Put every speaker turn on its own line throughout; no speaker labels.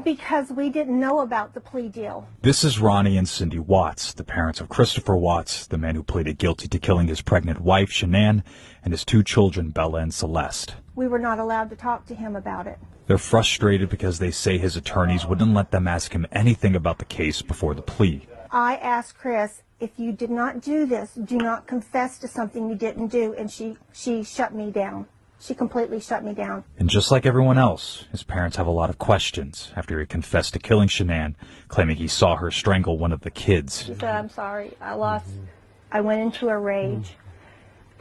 Because we didn't know about the plea deal.
This is Ronnie and Cindy Watts, the parents of Christopher Watts, the man who pleaded guilty to killing his pregnant wife, Shanann, and his 2 children, Bella and Celeste.
We were not allowed to talk to him about it.
They're frustrated because they say his attorneys wouldn't let them ask him anything about the case before the plea.
I asked Chris, if you did not do this, do not confess to something you didn't do, and she shut me down. She completely shut me down.
And just like everyone else, his parents have a lot of questions after he confessed to killing Shanann, claiming he saw her strangle one of the kids.
He said, I'm sorry, I went into a rage,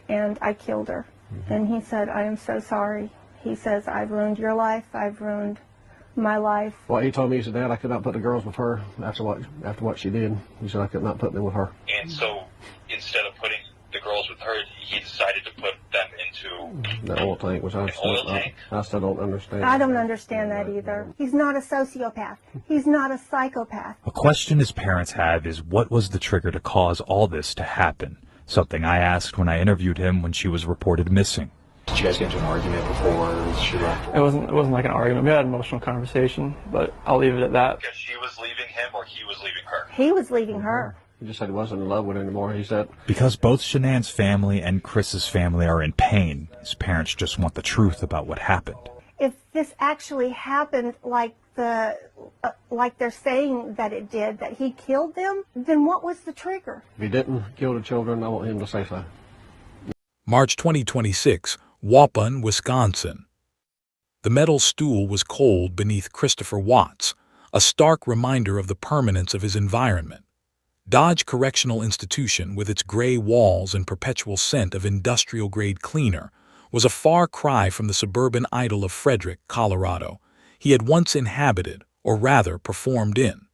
and I killed her. And he said, I am so sorry. He says, I've ruined your life, I've ruined my life.
Well, he told me, he said, Dad, I could not put the girls with her after what she did. He said I could not put them with her.
And so instead of putting the girls with her, he decided to put them into
the oil tank, which I still don't understand.
I don't understand that either. He's not a sociopath. He's not a psychopath.
A question his parents have is, what was the trigger to cause all this to happen? Something I asked when I interviewed him when she was reported missing.
Did you guys get into an argument before she left?
It wasn't like an argument. We had an emotional conversation, but I'll leave it at that.
Because she was leaving him or he was leaving her?
He was leaving her.
He just said he wasn't in love with her anymore. He said,
because both Shanann's family and Chris's family are in pain, his parents just want the truth about what happened.
If this actually happened like they're saying that it did, that he killed them, then what was the trigger?
If he didn't kill the children, I want him to say so.
March 2026, Waupun, Wisconsin. The metal stool was cold beneath Christopher Watts, a stark reminder of the permanence of his environment. Dodge Correctional Institution, with its gray walls and perpetual scent of industrial-grade cleaner, was a far cry from the suburban idyll of Frederick, Colorado, he had once inhabited, or rather performed in.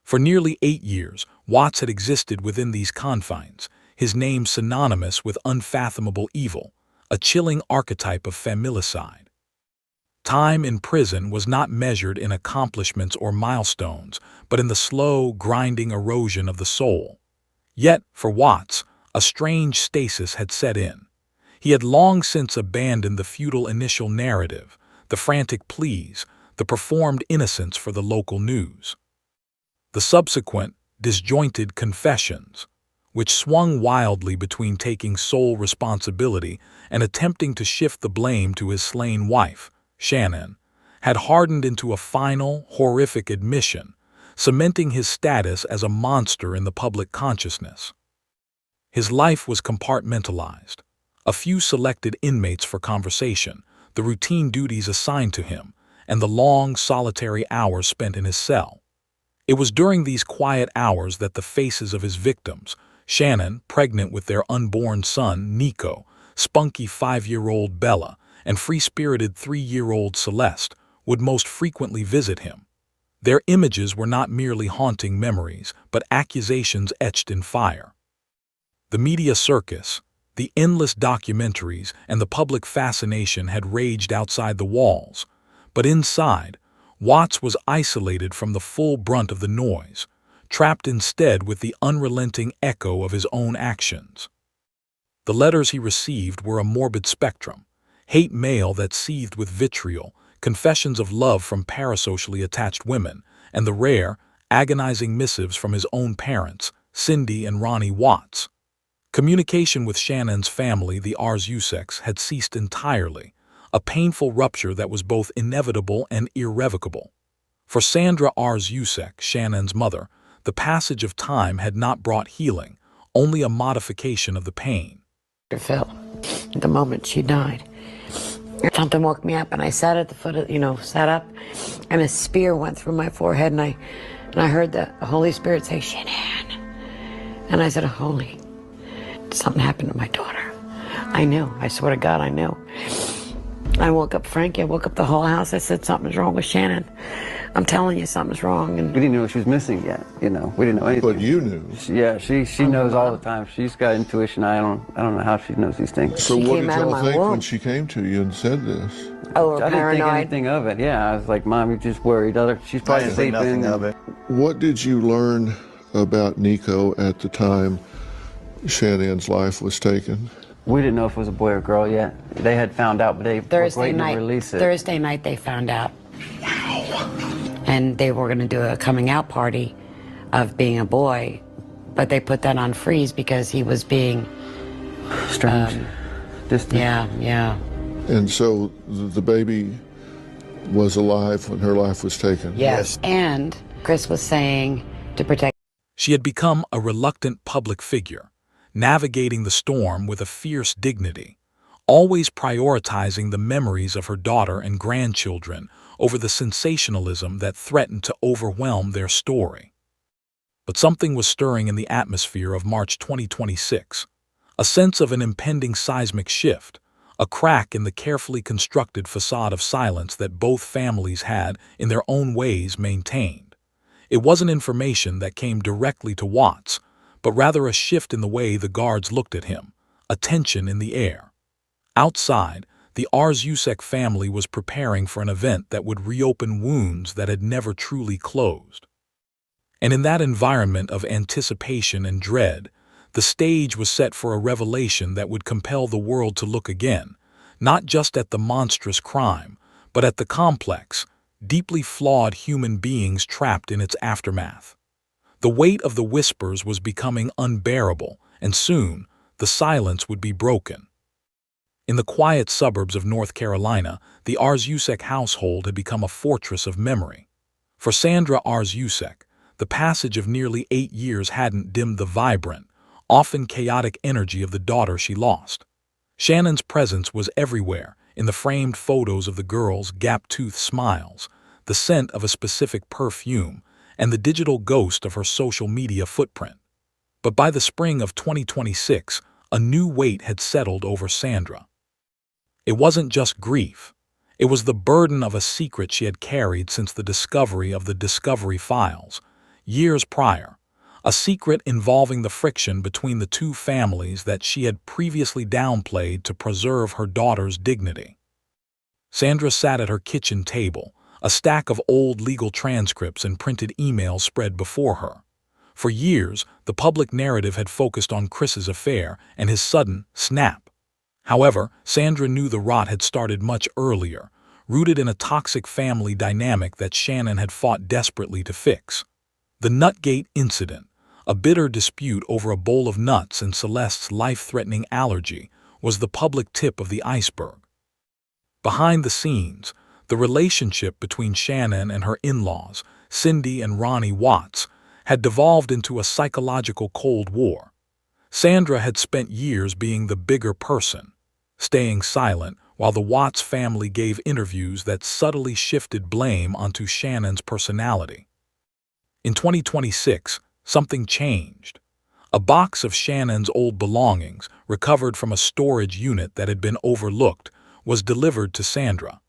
For nearly 8 years, Watts had existed within these confines, his name synonymous with unfathomable evil, a chilling archetype of familicide. Time in prison was not measured in accomplishments or milestones, but in the slow, grinding erosion of the soul. Yet, for Watts, a strange stasis had set in. He had long since abandoned the futile initial narrative, the frantic pleas, the performed innocence for the local news. The subsequent, disjointed confessions, which swung wildly between taking sole responsibility and attempting to shift the blame to his slain wife, Shanann, had hardened into a final, horrific admission, cementing his status as a monster in the public consciousness. His life was compartmentalized. A few selected inmates for conversation, the routine duties assigned to him, and the long, solitary hours spent in his cell. It was during these quiet hours that the faces of his victims, Shanann, pregnant with their unborn son, Nico, spunky 5-year-old Bella, and free-spirited 3-year-old Celeste, would most frequently visit him. Their images were not merely haunting memories, but accusations etched in fire. The media circus, the endless documentaries, and the public fascination had raged outside the walls, but inside, Watts was isolated from the full brunt of the noise, trapped instead with the unrelenting echo of his own actions. The letters he received were a morbid spectrum, hate mail that seethed with vitriol, confessions of love from parasocially attached women, and the rare, agonizing missives from his own parents, Cindy and Ronnie Watts. Communication with Shanann's family, the Rzuceks, had ceased entirely, a painful rupture that was both inevitable and irrevocable. For Sandra Rzucek, Shanann's mother, the passage of time had not brought healing, only a modification of the pain.
Phil, the moment she died, something woke me up, and I sat at the foot of, sat up, and a spear went through my forehead, and I heard the Holy Spirit say, Shanann. And I said, holy, something happened to my daughter. I knew, I swear to God, I knew. I woke up Frankie, I woke up the whole house. I said, something's wrong with Shanann. I'm telling you, something's wrong. And
we didn't know she was missing yet, We didn't know anything.
But you knew.
Yeah, she knows all the time. She's got intuition. I don't know how she knows these things.
So what did y'all think when she came to you and said this?
Oh,
I didn't think anything of it. Yeah, I was like, Mom, you're just worried. She's probably sleeping.
Nothing of it. What did you learn about Nico at the time Shannann's life was taken?
We didn't know if it was a boy or girl yet. They had found out, but they were waiting to release it.
Thursday night they found out.
Wow.
and they were going to do a coming out party of being a boy, but they put that on freeze because he was being
strange, distant.
Yeah.
And so the baby was alive when her life was taken?
Yes. And Chris was saying to protect.
She had become a reluctant public figure, navigating the storm with a fierce dignity, always prioritizing the memories of her daughter and grandchildren over the sensationalism that threatened to overwhelm their story. But something was stirring in the atmosphere of March 2026, a sense of an impending seismic shift, a crack in the carefully constructed facade of silence that both families had, in their own ways, maintained. It wasn't information that came directly to Watts, but rather a shift in the way the guards looked at him, a tension in the air. Outside, the Rzucek family was preparing for an event that would reopen wounds that had never truly closed. And in that environment of anticipation and dread, the stage was set for a revelation that would compel the world to look again, not just at the monstrous crime, but at the complex, deeply flawed human beings trapped in its aftermath. The weight of the whispers was becoming unbearable, and soon the silence would be broken. In the quiet suburbs of North Carolina, the Rzucek household had become a fortress of memory. For Sandra Rzucek, the passage of nearly 8 years hadn't dimmed the vibrant, often chaotic energy of the daughter she lost. Shannon's presence was everywhere, in the framed photos of the girls' gap-toothed smiles, the scent of a specific perfume, and the digital ghost of her social media footprint. But by the spring of 2026, a new weight had settled over Sandra. It wasn't just grief. It was the burden of a secret she had carried since the discovery of the Discovery Files, years prior, a secret involving the friction between the two families that she had previously downplayed to preserve her daughter's dignity. Sandra sat at her kitchen table, a stack of old legal transcripts and printed emails spread before her. For years, the public narrative had focused on Chris's affair and his sudden snap. However, Sandra knew the rot had started much earlier, rooted in a toxic family dynamic that Shanann had fought desperately to fix. The Nutgate incident, a bitter dispute over a bowl of nuts and Celeste's life-threatening allergy, was the public tip of the iceberg. Behind the scenes, the relationship between Shanann and her in-laws, Cindy and Ronnie Watts, had devolved into a psychological Cold War. Sandra had spent years being the bigger person, staying silent while the Watts family gave interviews that subtly shifted blame onto Shannon's personality. In 2026, something changed. A box of Shannon's old belongings, recovered from a storage unit that had been overlooked, was delivered to Sandra.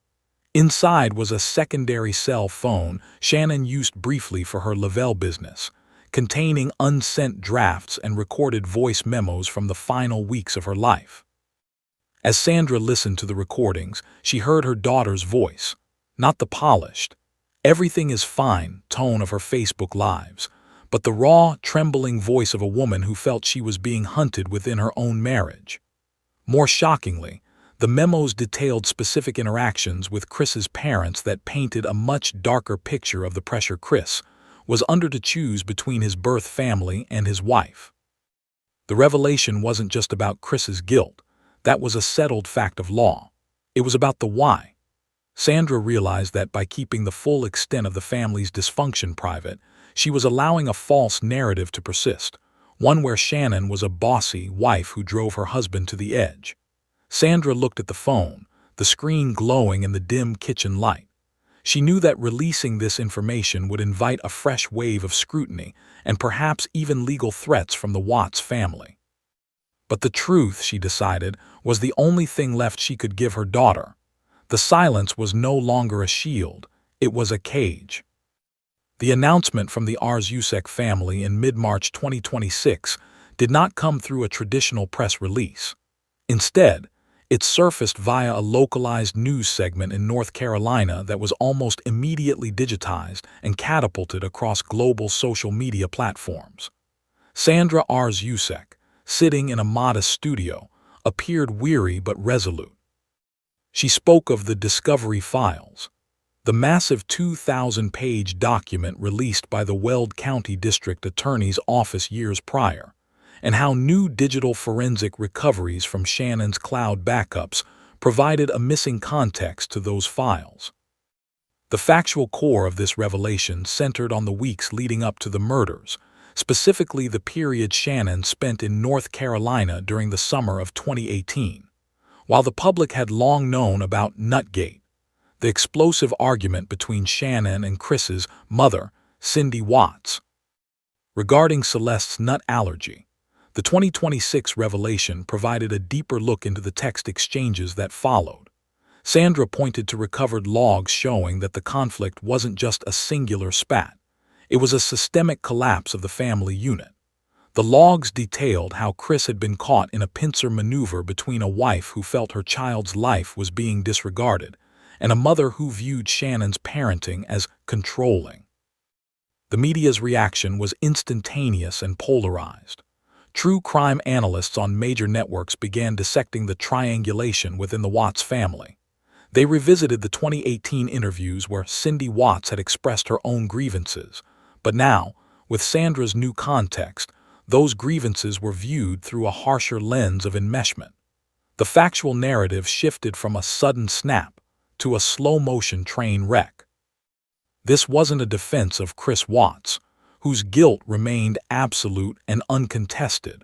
Inside was a secondary cell phone Shanann used briefly for her Lavelle business, containing unsent drafts and recorded voice memos from the final weeks of her life. As Sandra listened to the recordings, she heard her daughter's voice, not the polished, "everything is fine" tone of her Facebook Lives, but the raw, trembling voice of a woman who felt she was being hunted within her own marriage. More shockingly, the memos detailed specific interactions with Chris's parents that painted a much darker picture of the pressure Chris was under to choose between his birth family and his wife. The revelation wasn't just about Chris's guilt. That was a settled fact of law. It was about the why. Sandra realized that by keeping the full extent of the family's dysfunction private, she was allowing a false narrative to persist, one where Shanann was a bossy wife who drove her husband to the edge. Sandra looked at the phone, the screen glowing in the dim kitchen light. She knew that releasing this information would invite a fresh wave of scrutiny and perhaps even legal threats from the Watts family. But the truth, she decided, was the only thing left she could give her daughter. The silence was no longer a shield, it was a cage. The announcement from the Rzucek family in mid-March 2026 did not come through a traditional press release. Instead, it surfaced via a localized news segment in North Carolina that was almost immediately digitized and catapulted across global social media platforms. Sandra Rzucek, sitting in a modest studio, appeared weary but resolute. She spoke of the Discovery Files, The massive 2,000-page document released by the Weld County District Attorney's Office years prior, and how new digital forensic recoveries from Shannon's cloud backups provided a missing context to those files. The factual core of this revelation centered on the weeks leading up to the murders, specifically the period Shanann spent in North Carolina during the summer of 2018. While the public had long known about Nutgate, the explosive argument between Shanann and Chris's mother, Cindy Watts, regarding Celeste's nut allergy, the 2026 revelation provided a deeper look into the text exchanges that followed. Sandra pointed to recovered logs showing that the conflict wasn't just a singular spat. It was a systemic collapse of the family unit. The logs detailed how Chris had been caught in a pincer maneuver between a wife who felt her child's life was being disregarded and a mother who viewed Shannon's parenting as controlling. The media's reaction was instantaneous and polarized. True crime analysts on major networks began dissecting the triangulation within the Watts family. They revisited the 2018 interviews where Cindy Watts had expressed her own grievances, but now, with Sandra's new context, those grievances were viewed through a harsher lens of enmeshment. The factual narrative shifted from a sudden snap to a slow-motion train wreck. This wasn't a defense of Chris Watts, whose guilt remained absolute and uncontested,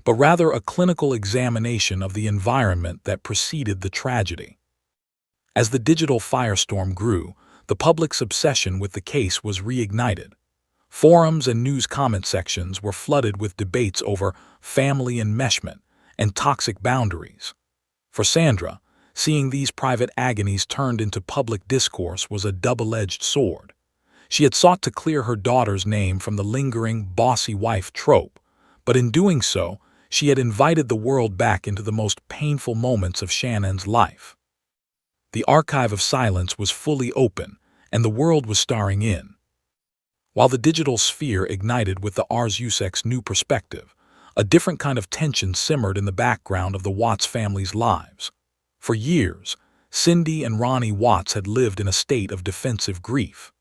but rather a clinical examination of the environment that preceded the tragedy. As the digital firestorm grew, the public's obsession with the case was reignited. Forums and news comment sections were flooded with debates over family enmeshment and toxic boundaries. For Sandra, seeing these private agonies turned into public discourse was a double-edged sword. She had sought to clear her daughter's name from the lingering bossy wife trope, but in doing so, she had invited the world back into the most painful moments of Shannon's life. The archive of silence was fully open, and the world was staring in. While the digital sphere ignited with the Rzucek's new perspective, a different kind of tension simmered in the background of the Watts family's lives. For years, Cindy and Ronnie Watts had lived in a state of defensive grief.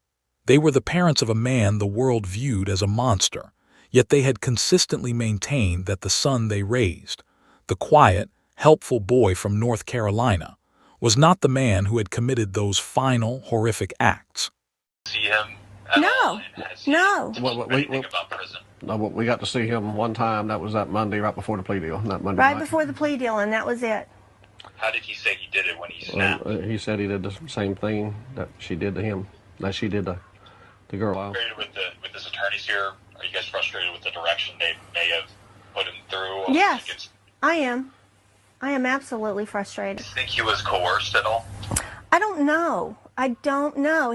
They were the parents of a man the world viewed as a monster, yet they had consistently maintained that the son they raised, the quiet, helpful boy from North Carolina, was not the man who had committed those final, horrific acts.
See him at all?
No.
Anything about prison?
No, we got to see him one time. That was that Monday right before the plea deal. That Monday
Right
night.
before the plea deal, and that was it.
How did he say he did it when he snapped?
He said he did the same thing that she did to him, that she did to the girl.
Frustrated with his attorneys here? Are you guys frustrated with the direction they may have put him through?
Yes, I am. I am absolutely frustrated.
Do you think he was coerced at all?
I don't know. I don't know.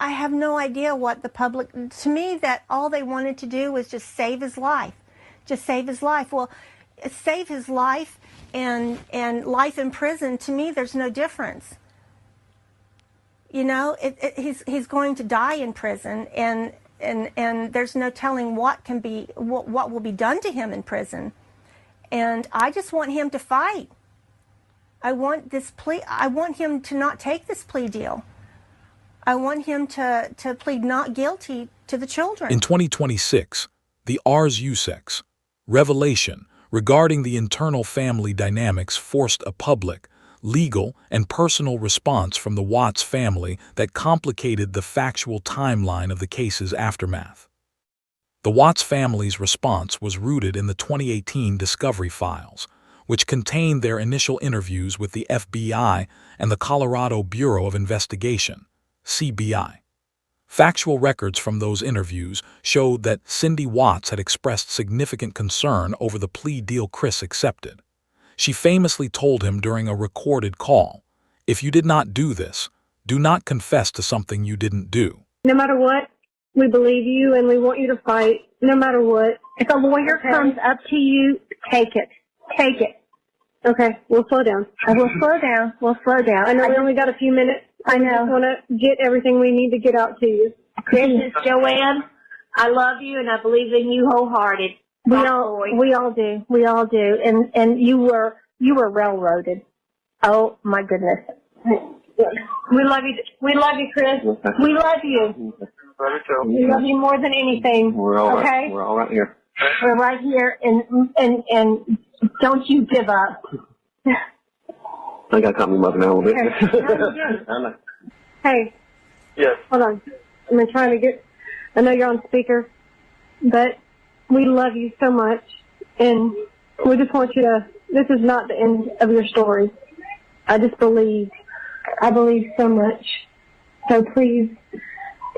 I have no idea what the public, to me, that all they wanted to do was just save his life. Just save his life. Well, save his life and life in prison, to me, there's no difference. You know, he's going to die in prison, and there's no telling what will be done to him in prison. And I just want him to fight. I want him to not take this plea deal. I want him to plead not guilty to the children.
In 2026, the Rzucek's revelation regarding the internal family dynamics forced a public, legal, and personal response from the Watts family that complicated the factual timeline of the case's aftermath. The Watts family's response was rooted in the 2018 discovery files, which contained their initial interviews with the FBI and the Colorado Bureau of Investigation, CBI. Factual records from those interviews showed that Cindy Watts had expressed significant concern over the plea deal Chris accepted. She famously told him during a recorded call, "If you did not do this, do not confess to something you didn't do."
No matter what, we believe you and we want you to fight, no matter what. If a lawyer comes up to you, take it. Take it. Okay, we'll slow down. We'll slow down. We'll slow down. I know we only got a few minutes. I know. I just want to get everything we need to get out to you.
This is Joanne. I love you and I believe in you wholehearted.
We all do. We all do. And you were railroaded. Oh my goodness. We love you. We love you, Chris. We love you. We love you more than anything.
We're all
okay?
right. We're all right here.
We're right here, and don't you give up.
I got to calm him up now a little bit.
Okay. Hey.
Yes.
Hold on. I'm trying to get. I know you're on speaker, but we love you so much, and we just want you to. This is not the end of your story. I just believe. I believe so much. So please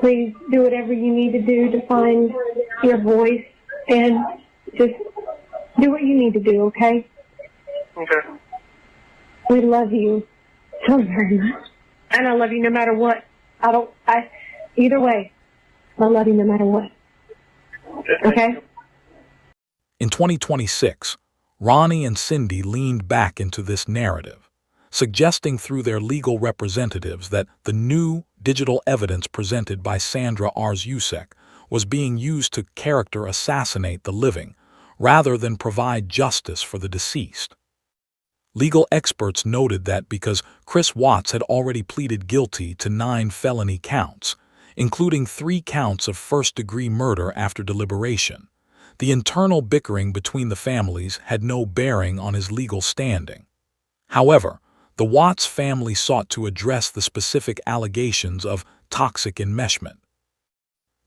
do whatever you need to do to find your voice, and just do what you need to do. Okay.
Okay.
We love you so very much. And I love you no matter what. Either way, I love you no matter what. Okay?
In 2026, Ronnie and Cindy leaned back into this narrative, suggesting through their legal representatives that the new digital evidence presented by Sandra Rzucek was being used to character assassinate the living, rather than provide justice for the deceased. Legal experts noted that because Chris Watts had already pleaded guilty to 9 felony counts, including 3 counts of first-degree murder after deliberation, the internal bickering between the families had no bearing on his legal standing. However, the Watts family sought to address the specific allegations of toxic enmeshment.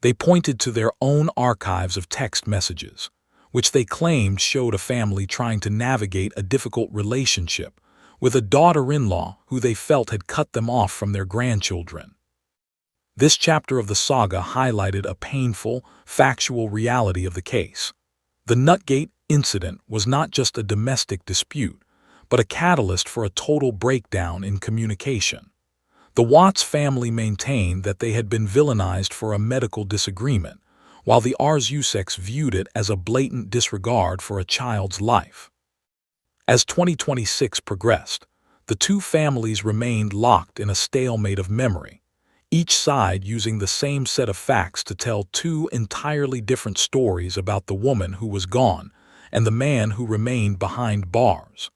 They pointed to their own archives of text messages, which they claimed showed a family trying to navigate a difficult relationship with a daughter-in-law who they felt had cut them off from their grandchildren. This chapter of the saga highlighted a painful, factual reality of the case. The Nutgate incident was not just a domestic dispute, but a catalyst for a total breakdown in communication. The Watts family maintained that they had been villainized for a medical disagreement, while the Rzuceks viewed it as a blatant disregard for a child's life. As 2026 progressed, the two families remained locked in a stalemate of memory, each side using the same set of facts to tell 2 entirely different stories about the woman who was gone and the man who remained behind bars.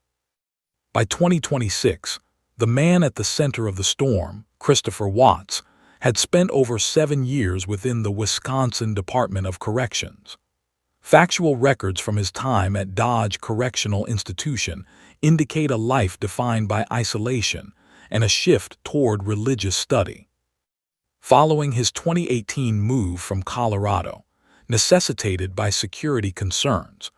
By 2026, the man at the center of the storm, Christopher Watts, had spent over 7 years within the Wisconsin Department of Corrections. Factual records from his time at Dodge Correctional Institution indicate a life defined by isolation and a shift toward religious study. Following his 2018 move from Colorado, necessitated by security concerns,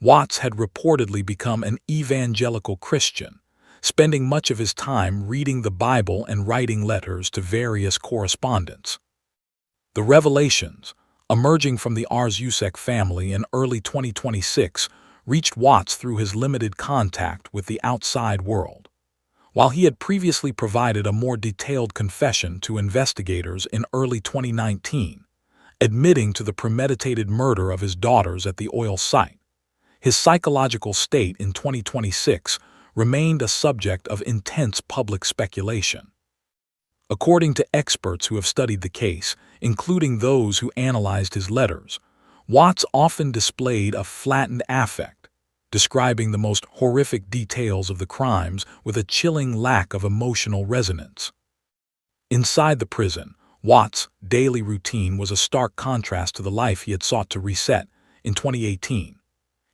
Watts had reportedly become an evangelical Christian, spending much of his time reading the Bible and writing letters to various correspondents. The revelations, emerging from the Rzucek family in early 2026, reached Watts through his limited contact with the outside world. While he had previously provided a more detailed confession to investigators in early 2019, admitting to the premeditated murder of his daughters at the oil site, his psychological state in 2026 remained a subject of intense public speculation. According to experts who have studied the case, including those who analyzed his letters, Watts often displayed a flattened affect, describing the most horrific details of the crimes with a chilling lack of emotional resonance. Inside the prison, Watts' daily routine was a stark contrast to the life he had sought to reset in 2018.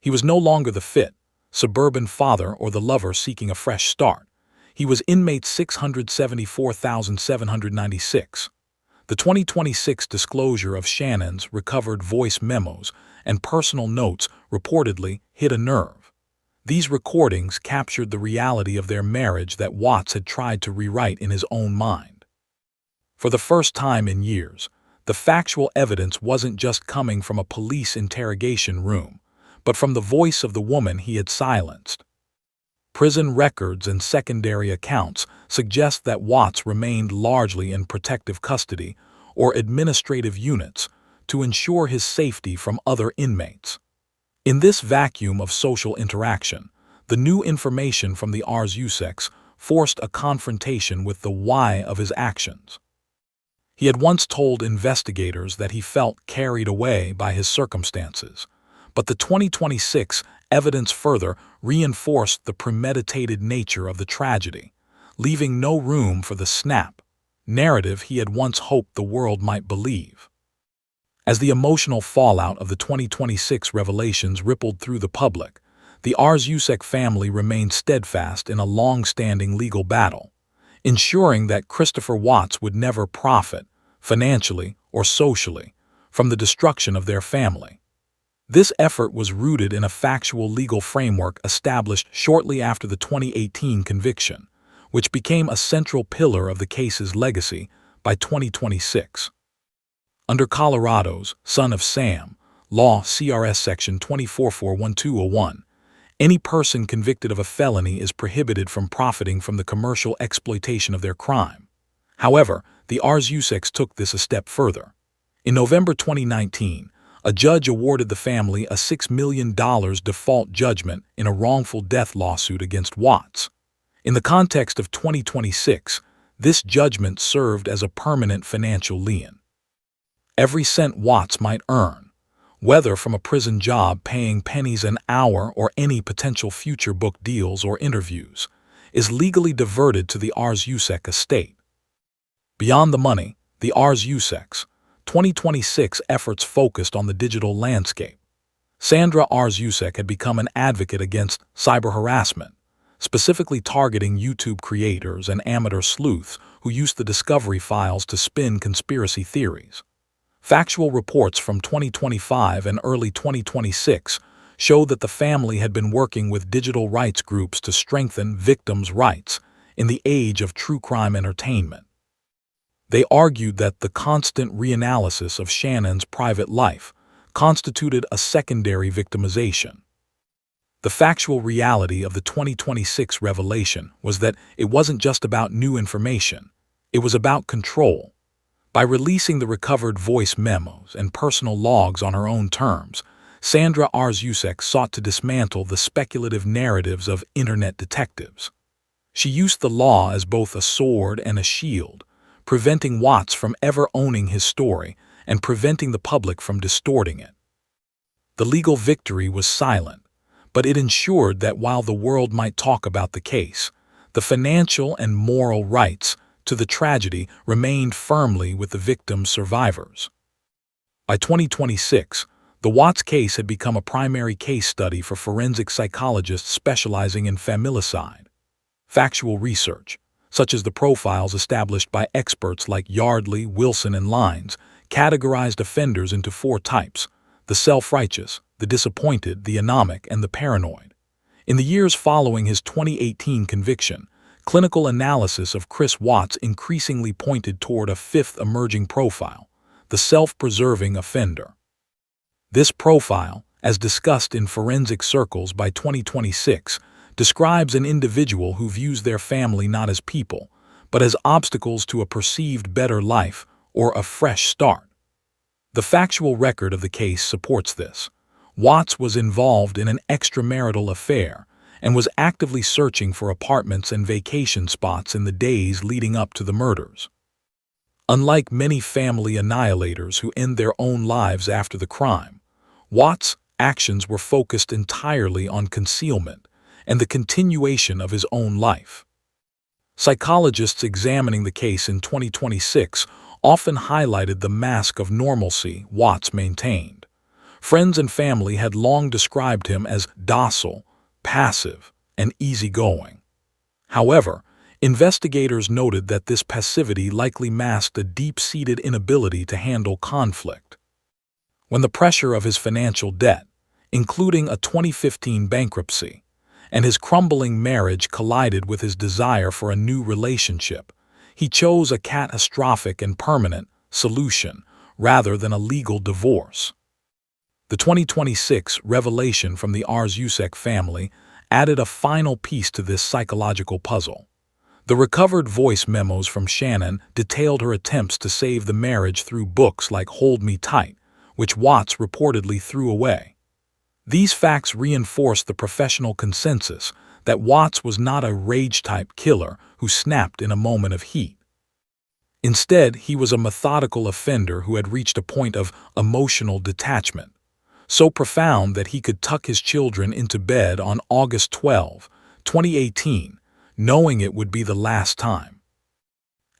He was no longer the fit, suburban father or the lover seeking a fresh start. He was inmate 674,796. The 2026 disclosure of Shannon's recovered voice memos and personal notes reportedly hit a nerve. These recordings captured the reality of their marriage that Watts had tried to rewrite in his own mind. For the first time in years, the factual evidence wasn't just coming from a police interrogation room, but from the voice of the woman he had silenced. Prison records and secondary accounts suggest that Watts remained largely in protective custody or administrative units to ensure his safety from other inmates. In this vacuum of social interaction, the new information from the Rzuceks forced a confrontation with the why of his actions. He had once told investigators that he felt carried away by his circumstances, but the 2026 evidence further reinforced the premeditated nature of the tragedy, leaving no room for the snap narrative he had once hoped the world might believe. As the emotional fallout of the 2026 revelations rippled through the public, the Rzucek family remained steadfast in a long-standing legal battle, ensuring that Christopher Watts would never profit, financially or socially, from the destruction of their family. This effort was rooted in a factual legal framework established shortly after the 2018 conviction, which became a central pillar of the case's legacy by 2026. Under Colorado's Son of Sam law, CRS Section 2441201, any person convicted of a felony is prohibited from profiting from the commercial exploitation of their crime. However, the Rzuceks took this a step further. In November 2019, a judge awarded the family a $6 million default judgment in a wrongful death lawsuit against Watts. In the context of 2026, this judgment served as a permanent financial lien. Every cent Watts might earn, whether from a prison job paying pennies an hour or any potential future book deals or interviews, is legally diverted to the Rzucek estate. Beyond the money, the Rzuceks' 2026 efforts focused on the digital landscape. Sandra Rzucek had become an advocate against cyber harassment, specifically targeting YouTube creators and amateur sleuths who used the discovery files to spin conspiracy theories. Factual reports from 2025 and early 2026 show that the family had been working with digital rights groups to strengthen victims' rights in the age of true crime entertainment. They argued that the constant reanalysis of Shanann's private life constituted a secondary victimization. The factual reality of the 2026 revelation was that it wasn't just about new information, it was about control. By releasing the recovered voice memos and personal logs on her own terms, Sandra Rzucek sought to dismantle the speculative narratives of internet detectives. She used the law as both a sword and a shield, preventing Watts from ever owning his story and preventing the public from distorting it. The legal victory was silent, but it ensured that while the world might talk about the case, the financial and moral rights to the tragedy remained firmly with the victim's survivors. By 2026, the Watts case had become a primary case study for forensic psychologists specializing in familicide. Factual research, such as the profiles established by experts like Yardley, Wilson, and Lines, categorized offenders into 4 types: the self-righteous, the disappointed, the anomic, and the paranoid. In the years following his 2018 conviction, clinical analysis of Chris Watts increasingly pointed toward a 5th emerging profile, the self-preserving offender. This profile, as discussed in forensic circles by 2026, describes an individual who views their family not as people, but as obstacles to a perceived better life or a fresh start. The factual record of the case supports this. Watts was involved in an extramarital affair and was actively searching for apartments and vacation spots in the days leading up to the murders. Unlike many family annihilators who end their own lives after the crime, Watts' actions were focused entirely on concealment and the continuation of his own life. Psychologists examining the case in 2026 often highlighted the mask of normalcy Watts maintained. Friends and family had long described him as docile, passive, and easygoing. However, investigators noted that this passivity likely masked a deep-seated inability to handle conflict. When the pressure of his financial debt, including a 2015 bankruptcy, and his crumbling marriage collided with his desire for a new relationship, he chose a catastrophic and permanent solution rather than a legal divorce. The 2026 revelation from the Rzucek family added a final piece to this psychological puzzle. The recovered voice memos from Shanann detailed her attempts to save the marriage through books like Hold Me Tight, which Watts reportedly threw away. These facts reinforced the professional consensus that Watts was not a rage-type killer who snapped in a moment of heat. Instead, he was a methodical offender who had reached a point of emotional detachment, so profound that he could tuck his children into bed on August 12, 2018, knowing it would be the last time.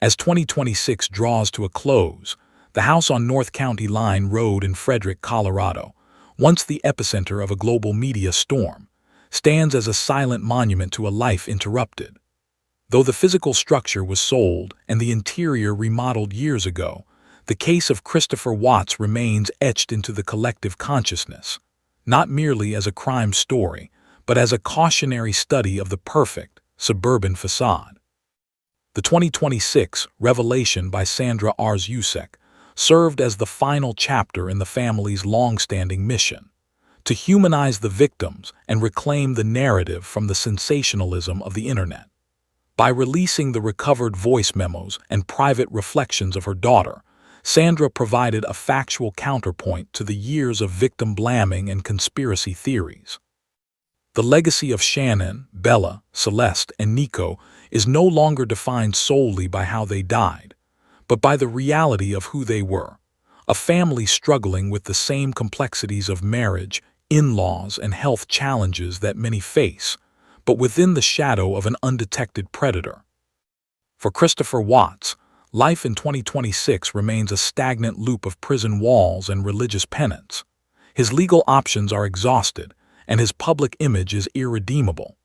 As 2026 draws to a close, the house on North County Line Road in Frederick, Colorado, once the epicenter of a global media storm, stands as a silent monument to a life interrupted. Though the physical structure was sold and the interior remodeled years ago, the case of Christopher Watts remains etched into the collective consciousness, not merely as a crime story, but as a cautionary study of the perfect, suburban facade. The 2026 Revelation by Sandra Rzucek served as the final chapter in the family's long-standing mission to humanize the victims and reclaim the narrative from the sensationalism of the internet. By releasing the recovered voice memos and private reflections of her daughter, Sandra provided a factual counterpoint to the years of victim blaming and conspiracy theories. The legacy of Shanann, Bella, Celeste, and Nico is no longer defined solely by how they died, but by the reality of who they were, a family struggling with the same complexities of marriage, in-laws, and health challenges that many face, but within the shadow of an undetected predator. For Christopher Watts, life in 2026 remains a stagnant loop of prison walls and religious penance. His legal options are exhausted, and his public image is irredeemable.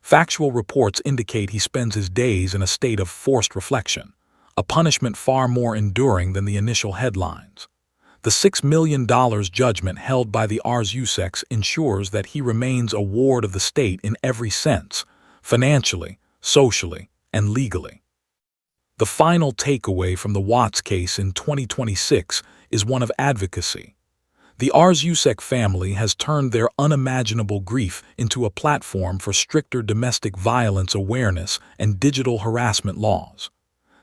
Factual reports indicate he spends his days in a state of forced reflection, a punishment far more enduring than the initial headlines. The $6 million judgment held by the Rzuceks ensures that he remains a ward of the state in every sense, financially, socially, and legally. The final takeaway from the Watts case in 2026 is one of advocacy. The Rzucek family has turned their unimaginable grief into a platform for stricter domestic violence awareness and digital harassment laws.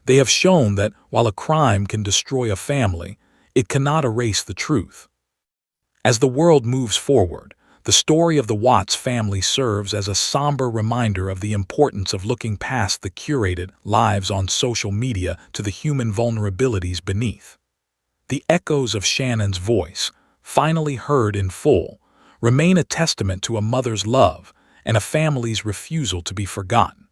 They have shown that while a crime can destroy a family, it cannot erase the truth. As the world moves forward, the story of the Watts family serves as a somber reminder of the importance of looking past the curated lives on social media to the human vulnerabilities beneath. The echoes of Shannon's voice, finally heard in full, remain a testament to a mother's love and a family's refusal to be forgotten.